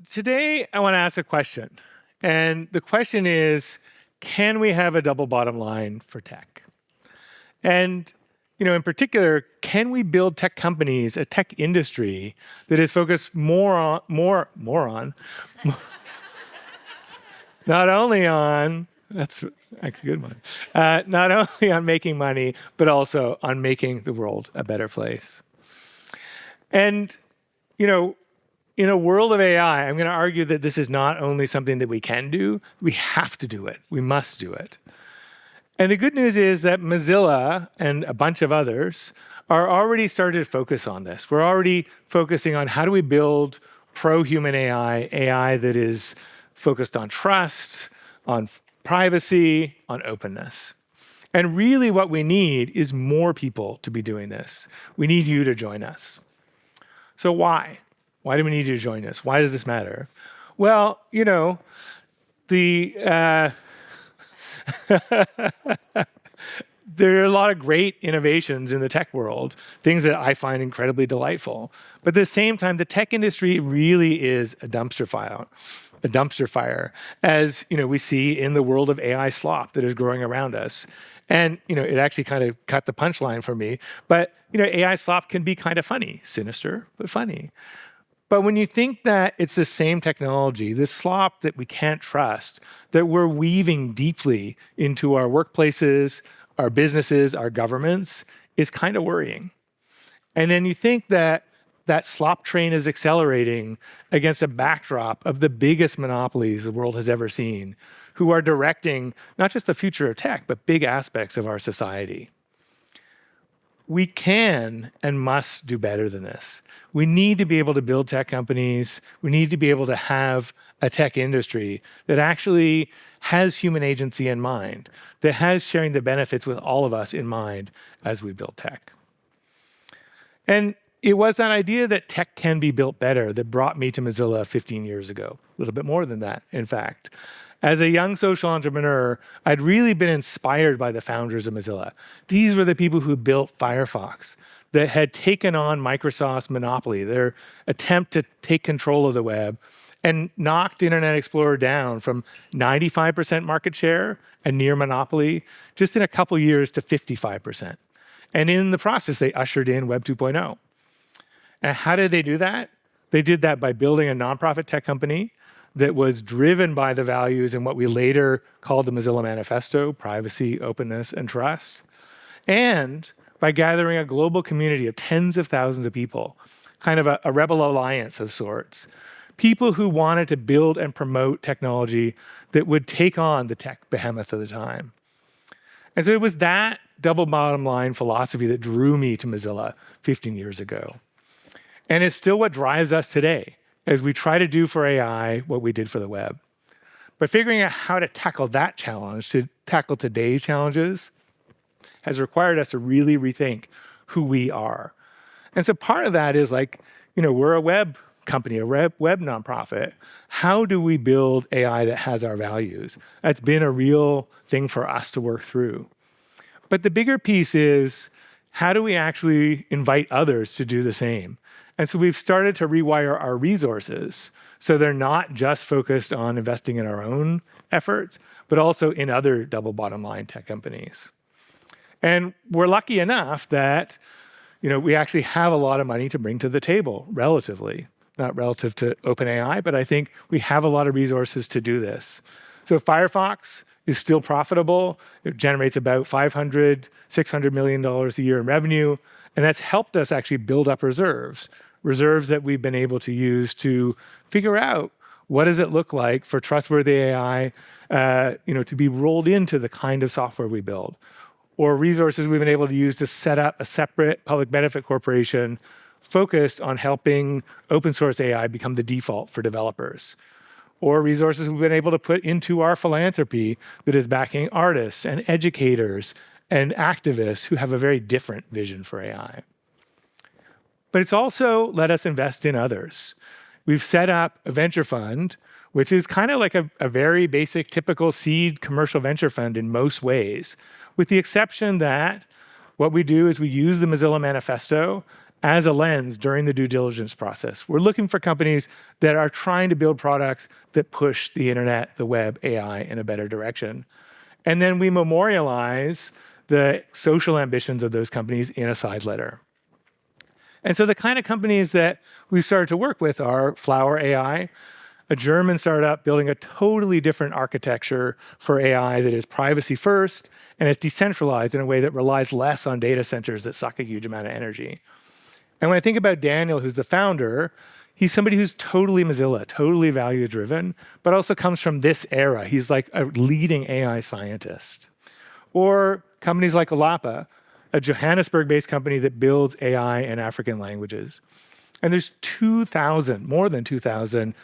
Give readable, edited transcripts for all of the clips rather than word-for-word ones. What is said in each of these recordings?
today I want to ask a question. And the question is, can we have a double bottom line for tech? And in particular, can we build tech companies, a tech industry that is focused more on not only on, that's actually a good one, not only on making money, but also on making the world a better place. And, in a world of AI, I'm going to argue that this is not only something that we can do, we have to do it. We must do it. And the good news is that Mozilla and a bunch of others are already starting to focus on this. We're already focusing on how do we build pro-human AI that is focused on trust, on privacy, on openness. And really what we need is more people to be doing this. We need you to join us. So why? Why do we need you to join us? Why does this matter? Well, there are a lot of great innovations in the tech world, things that I find incredibly delightful. But at the same time, the tech industry really is a dumpster fire, as we see in the world of AI slop that is growing around us. And it actually kind of cut the punchline for me. But AI slop can be kind of funny, sinister, but funny. But when you think that it's the same technology, this slop that we can't trust, that we're weaving deeply into our workplaces, our businesses, our governments, is kind of worrying. And then you think that that slop train is accelerating against a backdrop of the biggest monopolies the world has ever seen, who are directing not just the future of tech, but big aspects of our society. We can and must do better than this. We need to be able to build tech companies. We need to be able to have a tech industry that actually has human agency in mind, that has sharing the benefits with all of us in mind as we build tech. And it was that idea that tech can be built better that brought me to Mozilla 15 years ago, a little bit more than that, in fact. As a young social entrepreneur, I'd really been inspired by the founders of Mozilla. These were the people who built Firefox, that had taken on Microsoft's monopoly, their attempt to take control of the web, and knocked Internet Explorer down from 95% market share, a near monopoly, just in a couple years to 55%. And in the process, they ushered in Web 2.0. And how did they do that? They did that by building a nonprofit tech company that was driven by the values in what we later called the Mozilla Manifesto, privacy, openness, and trust, and by gathering a global community of tens of thousands of people, kind of a rebel alliance of sorts, people who wanted to build and promote technology that would take on the tech behemoth of the time. And so it was that double bottom line philosophy that drew me to Mozilla 15 years ago. And it's still what drives us today, as we try to do for AI what we did for the web. But figuring out how to tackle that challenge, to tackle today's challenges, has required us to really rethink who we are. And so part of that is we're a web company, a web nonprofit. How do we build AI that has our values? That's been a real thing for us to work through. But the bigger piece is, how do we actually invite others to do the same? And so we've started to rewire our resources so they're not just focused on investing in our own efforts, but also in other double bottom line tech companies. And we're lucky enough that we actually have a lot of money to bring to the table, relatively. Not relative to OpenAI, but I think we have a lot of resources to do this. So Firefox is still profitable. It generates about $500, $600 million a year in revenue. And that's helped us actually build up reserves that we've been able to use to figure out what does it look like for trustworthy AI to be rolled into the kind of software we build. Or resources we've been able to use to set up a separate public benefit corporation focused on helping open source AI become the default for developers. Or resources we've been able to put into our philanthropy that is backing artists and educators and activists who have a very different vision for AI. But it's also let us invest in others. We've set up a venture fund, which is kind of like a very basic, typical seed commercial venture fund in most ways, with the exception that what we do is we use the Mozilla Manifesto as a lens during the due diligence process. We're looking for companies that are trying to build products that push the internet, the web, AI in a better direction. And then we memorialize the social ambitions of those companies in a side letter. And so the kind of companies that we started to work with are Flower AI, a German startup building a totally different architecture for AI that is privacy first and is decentralized in a way that relies less on data centers that suck a huge amount of energy. And when I think about Daniel, who's the founder, he's somebody who's totally Mozilla, totally value-driven, but also comes from this era. He's like a leading AI scientist. Or companies like Alapa, a Johannesburg-based company that builds AI in African languages. And there's more than 2,000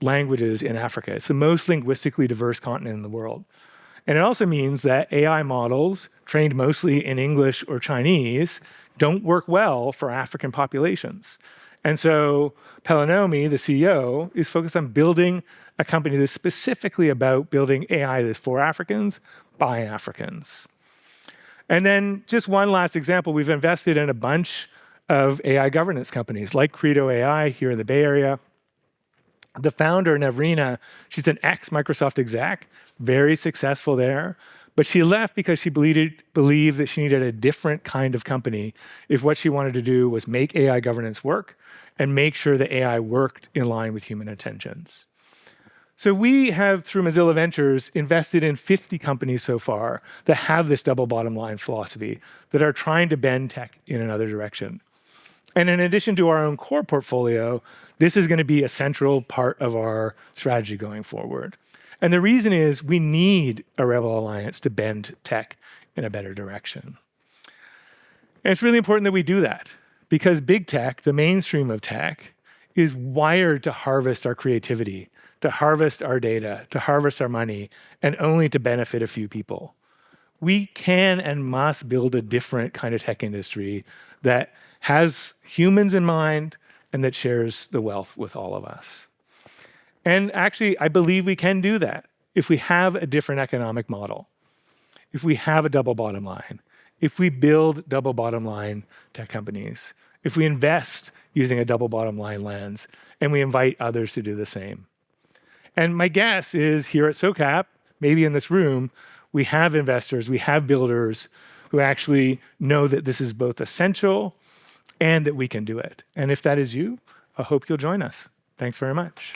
languages in Africa. It's the most linguistically diverse continent in the world. And it also means that AI models trained mostly in English or Chinese don't work well for African populations. And so Pelanomi, the CEO, is focused on building a company that's specifically about building AI that's for Africans by Africans. And then just one last example, we've invested in a bunch of AI governance companies like Credo AI here in the Bay Area. The founder, Navrina, she's an ex-Microsoft exec, very successful there. But she left because she believed that she needed a different kind of company if what she wanted to do was make AI governance work and make sure that AI worked in line with human intentions. So we have, through Mozilla Ventures, invested in 50 companies so far that have this double bottom line philosophy, that are trying to bend tech in another direction. And in addition to our own core portfolio, this is going to be a central part of our strategy going forward. And the reason is we need a Rebel Alliance to bend tech in a better direction. And it's really important that we do that because big tech, the mainstream of tech, is wired to harvest our creativity, to harvest our data, to harvest our money, and only to benefit a few people. We can and must build a different kind of tech industry that has humans in mind and that shares the wealth with all of us. And actually, I believe we can do that if we have a different economic model, if we have a double bottom line, if we build double bottom line tech companies, if we invest using a double bottom line lens, and we invite others to do the same. And my guess is here at SOCAP, maybe in this room, we have investors, we have builders who actually know that this is both essential and that we can do it. And if that is you, I hope you'll join us. Thanks very much.